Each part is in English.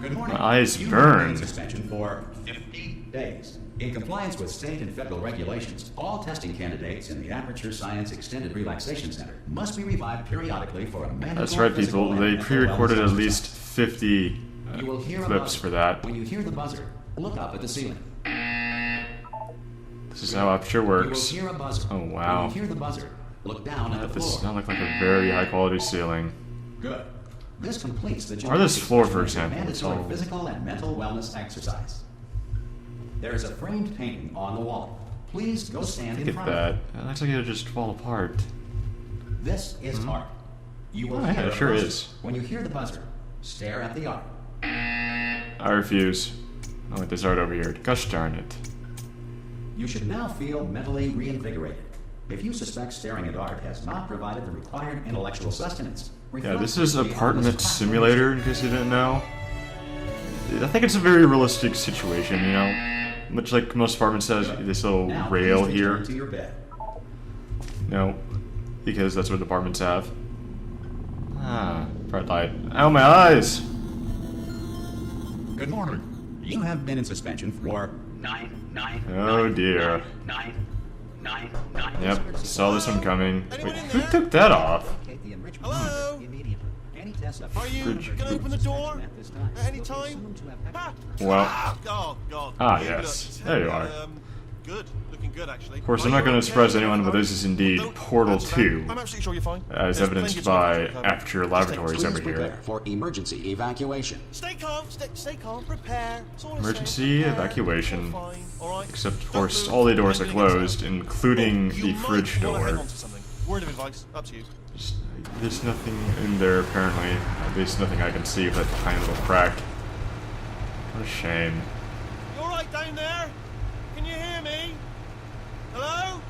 Good morning. My eyes You have been burn. in suspension for 50 days. In compliance with state and federal regulations, all testing candidates in the Aperture Science Extended Relaxation Center must be revived periodically for a mandatory That's right, physical people. and They mental pre-recorded wellness at least exercise. 50 You will hear a clips buzzer. for that. When you hear the buzzer, look up at the ceiling. This is how Aperture You will works. hear a buzzer. Oh, wow. When you hear the buzzer, look down at the This does floor. not look like a very high-quality ceiling. Good. This completes the Or this floor, for gymnastics example. It's mandatory all... physical and mental wellness exercise. There is a framed painting on the wall. Please go stand in Look at front of that. it. It looks like it'll just fall apart. This is art. You will Oh, hear yeah, a it sure buzzer. is. When you hear the buzzer, stare at the art. I refuse. I want this art over here. Gosh darn it. You should now feel mentally reinvigorated. If you suspect staring at art has not provided the required intellectual sustenance, Yeah, this reflect is quickly on Apartment this platform. Simulator, in case you didn't know. I think it's a very realistic situation, you know? Much like most apartments has this little Now, rail please here. return to your bed. No, because that's what apartments have. Ah, bright light. Ow, my eyes! Good morning. You have been in suspension for Oh dear. Yep, saw this one coming. Wait, Anyone in who there? took that off? Hello? Are you gonna open the door at any time? Ah. Well, Oh, God. Ah, You yes. look There you terrible. are. Good. Looking good, actually. of course, I'm not going to surprise anyone, but this is indeed Portal 2, I'm absolutely sure you're fine. as There's evidenced plenty of by time. Aperture Laboratories over here. Prepare for emergency evacuation. Stay calm, stay calm, prepare. That's all I'm Emergency saying. Prepare. evacuation. You're fine, all right? Except, of Don't course, move. all the doors are I'm doing it closed, now. including You the might fridge wanna hang door. on to something. Word of advice, up to you. There's nothing in there, apparently. At least nothing I can see with that tiny little crack. What a shame. You all right down there? Can you hear me? Hello?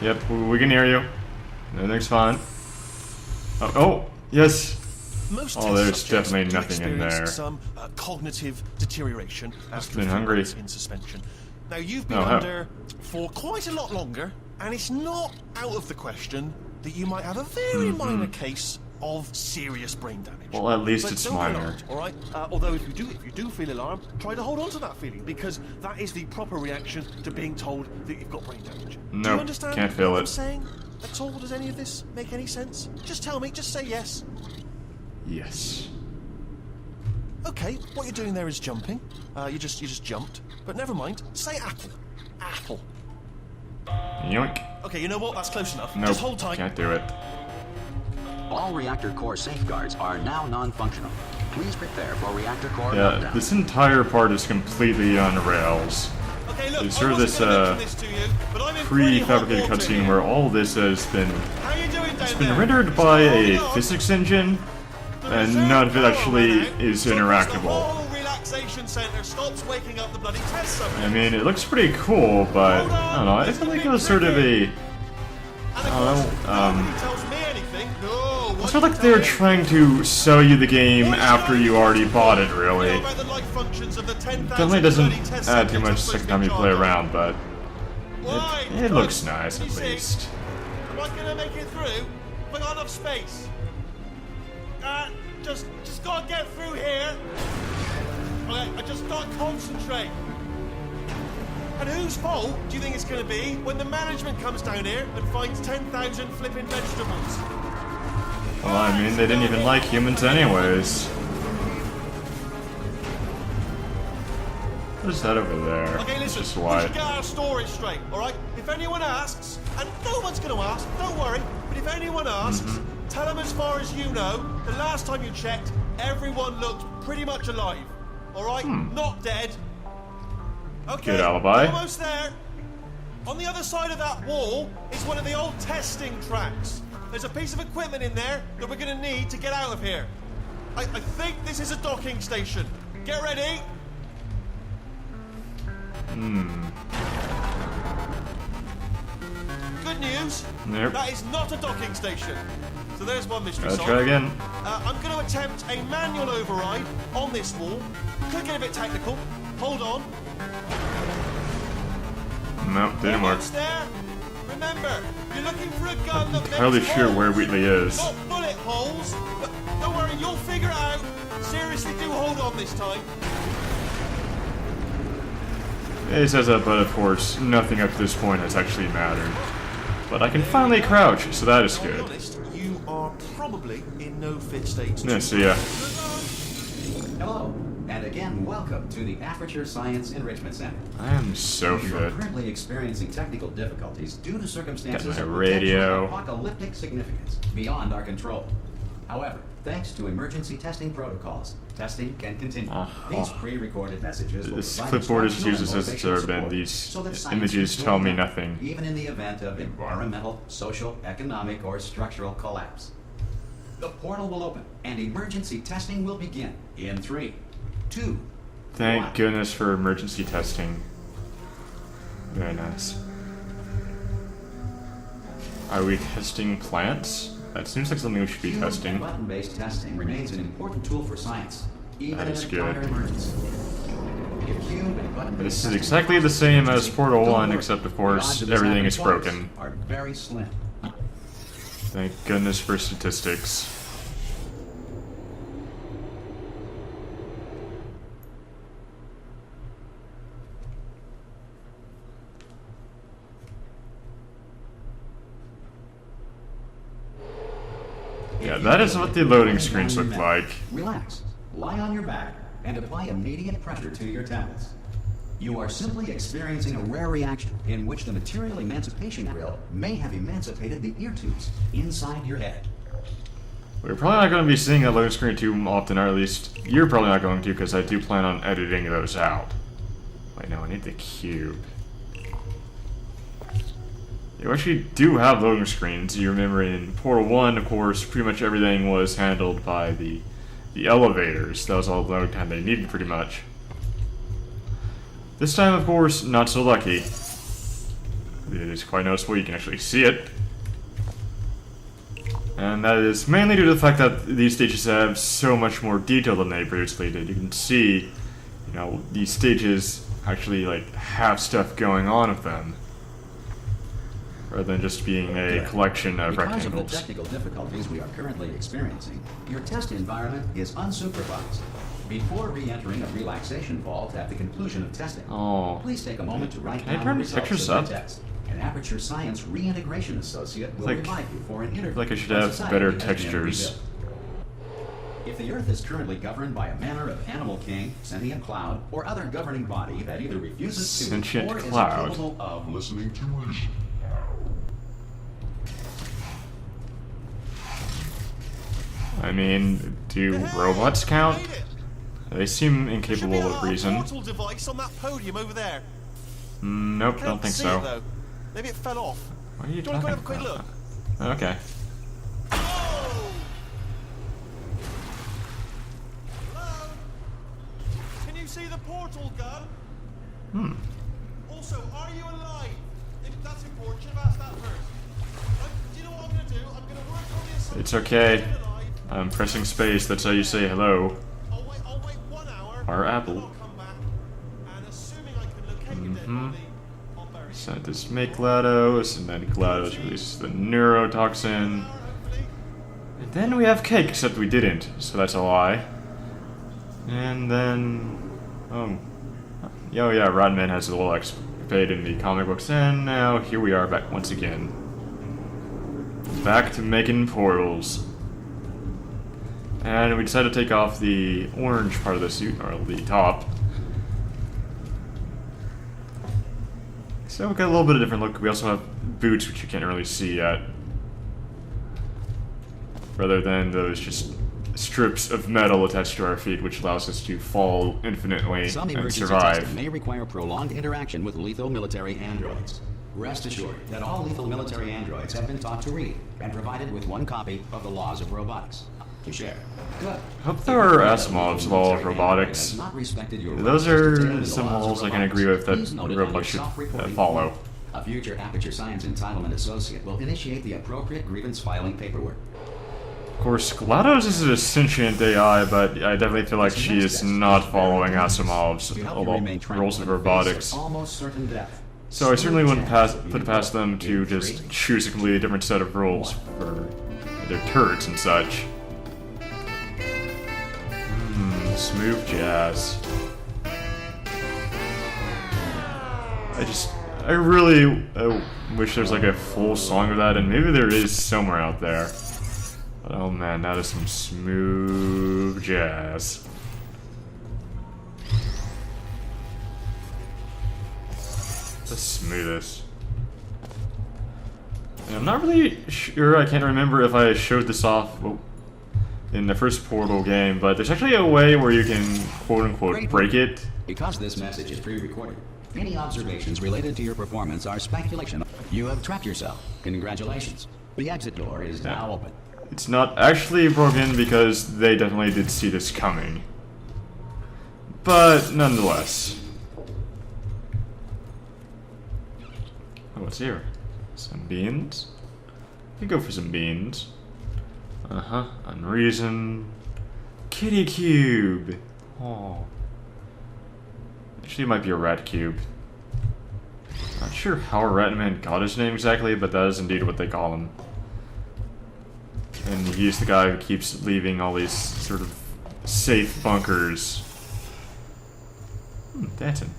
Yep, we can hear you. Everything's fine. Oh, yes. Most Oh, test there's subjects definitely do nothing in experience there. Some cognitive deterioration after been a few hungry. months in suspension. Now you've been Oh, how? under for quite a lot longer, and it's not out of the question that you might have a very minor case of serious brain damage. Well, at least But it's don't be minor. alarmed, all right? Although if you do feel alarmed, try to hold on to that feeling because that is the proper reaction to being told that you've got brain damage. Do you Nope, understand can't feel what I'm it. saying? At all? Does any of this make any sense? Just tell me. Just say yes. Yes. Okay, what you're doing there is jumping. You just jumped. But never mind. Say apple. Apple. Yoink. Okay, you know what? That's close enough. Nope, Just hold tight. can't do it. All reactor core safeguards are now non-functional. Please prepare for reactor core Yeah, meltdown. this entire part is completely on rails. Okay, look. There's I sort of wasn't this, gonna mention this to you, but I'm in pretty hot Prefabricated water cutscene here. where all this has been How you doing down been there? rendered by Holding a on. physics engine, The and reserve none of it power actually ran out, is so The interactable. whole relaxation center stops waking up the bloody test subject. I mean, it looks pretty cool, but I don't know. I feel like it was sort of a. And of I don't course, know, nobody tells me anything. No, It's not like they were trying to sell you the game after you already bought it, really. Definitely doesn't add too much second time you play around, but it looks nice at least. Am I gonna make it through? Have I got enough space? Just gotta get through here. Okay, I just gotta concentrate. And whose fault do you think it's gonna be when the management comes down here and finds 10,000 flipping vegetables? Well, I mean, they didn't even like humans anyways. What is that over there? Okay, It's listen, just we white. should get our story straight, alright? If anyone asks, and no one's gonna ask, don't worry, but if anyone asks, tell them as far as you know, the last time you checked, everyone looked pretty much alive. Alright? Not dead. Okay, Good alibi. almost there. On the other side of that wall is one of the old testing tracks. There's a piece of equipment in there that we're gonna need to get out of here. I think this is a docking station. Get ready. Good news. Yep. That is not a docking station. So there's one mystery Gotta solved. try again. I'm going to attempt a manual override on this wall. Could get a bit technical. Hold on. Nope, didn't work. Almost there. Remember, you're looking for a gun that Entirely makes sure holes, where Wheatley is. not bullet holes. But don't worry, you'll figure it out. Seriously, do hold on this time. It says that, but of course, nothing up to this point has actually mattered. But I can finally crouch, so that is I'll be good. honest, you are probably in no fit state to Yeah, see ya. Hello, and again, welcome to the Aperture Science Enrichment Center. I am so You are fit. currently experiencing technical difficulties due to circumstances Got my of radio. potential apocalyptic significance beyond our control. However, thanks to emergency testing protocols, testing can continue. These pre-recorded messages will This provide clipboard is instructional used as and a serve, motivational and support these so that science images can tell go me on, nothing. even in the event of environmental, social, economic, or structural collapse. The portal will open, and emergency testing will begin in 3, 2, Thank 1. goodness for emergency testing. Very nice. Are we testing plants? That seems like something we should be Human testing. button-based testing remains an important tool for science, even That in is a good. dire emergency. If human button-based This is testing exactly the same as emergency, Portal don't 1, worry. except of The course odds of this everything happening is twice broken. Are very slim. Thank goodness for statistics. Yeah, that is what the loading screens look like. Relax, lie on your back, and apply immediate pressure to your temples. You are simply experiencing a rare reaction in which the material emancipation grill may have emancipated the ear tubes inside your head. We're probably not going to be seeing that loading screen too often, or at least you're probably not going to, because I do plan on editing those out. Wait, no, I need the cube. You actually do have loading screens. You remember in Portal 1, of course, pretty much everything was handled by the elevators. That was all the load time they needed, pretty much. This time, of course, not so lucky. It is quite noticeable. You can actually see it. And that is mainly due to the fact that these stages have so much more detail than they previously did. You can see, you know, these stages actually, like, have stuff going on with them, rather than just being a collection of Because of the rectangles. technical difficulties we are currently experiencing, your test environment is unsupervised. Before re-entering a relaxation vault at the conclusion of testing, Oh. please take a moment to write Can I down turn the the results pictures of up? the test. An Aperture Science Reintegration Associate will Like- invite you for an interview. like I should when have society better has been textures. rebuilt. If the Earth is currently governed by a manner of animal king, sentient cloud, or other governing body that either refuses to Sentient or cloud. is incapable of listening to reason. I mean, do robots count? They seem incapable of a reason. portal device on that podium over there. Nope, Can't don't think see so. It, though. Maybe it fell off. What are you Do you want talking to go have a quick about? look? Okay. Oh! Hello? Can you see the portal gun? Also, are you alive? That's important. Should have asked that first. Do you know what I'm going to do? I'm going to work on the assumption It's okay. that you're alive. I'm pressing space, that's how you say hello. I'll wait 1 hour. Or and apple. then I'll come back. And assuming I can locate your dead body, I'll bury you. So this make GLaDOS, and then GLaDOS releases the neurotoxin. Hopefully. And then we have cake, except we didn't, so that's a lie. And then... oh yeah, Rodman has a little escapade in the comic books, and now here we are back once again. Back to making portals. And we decided to take off the orange part of the suit, or the top. So we got a little bit of a different look. We also have boots, which you can't really see yet. Rather than those just strips of metal attached to our feet, which allows us to fall infinitely Some and emergency survive. testing may require prolonged interaction with lethal military androids. Rest assured that all lethal military androids have been taught to read and provided with one copy of the laws of robotics to share. Good. Hope there are Asimov's law of robotics. Those are some laws I can agree with that robots should follow. A future Aperture Science Entitlement Associate will initiate the appropriate grievance filing paperwork. Of course, GLaDOS is a sentient AI, but I definitely feel like she is not following Asimov's rules of robotics. Almost certain death. So I certainly wouldn't put it past them to just choose a completely different set of rules for their turrets and such. Smooth jazz. I really wish there's like a full song of that, and maybe there is somewhere out there. But oh man, that is some smooth jazz. The smoothest. And I'm not really sure, I can't remember if I showed this off in the first Portal game, but there's actually a way where you can quote-unquote break it. Because this message is pre-recorded, any observations related to your performance are speculation. You have trapped yourself. Congratulations. The exit door is now open. It's not actually broken because they definitely did see this coming. But nonetheless. Oh, what's here? Some beans? We go for some beans. Unreason. Kitty cube. Oh. Actually, it might be a rat cube. Not sure how a rat man got his name exactly, but that is indeed what they call him. And he's the guy who keeps leaving all these sort of safe bunkers. Dancing.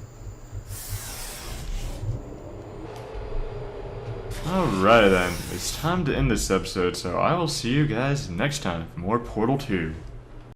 Alright then, it's time to end this episode, so I will see you guys next time for more Portal 2.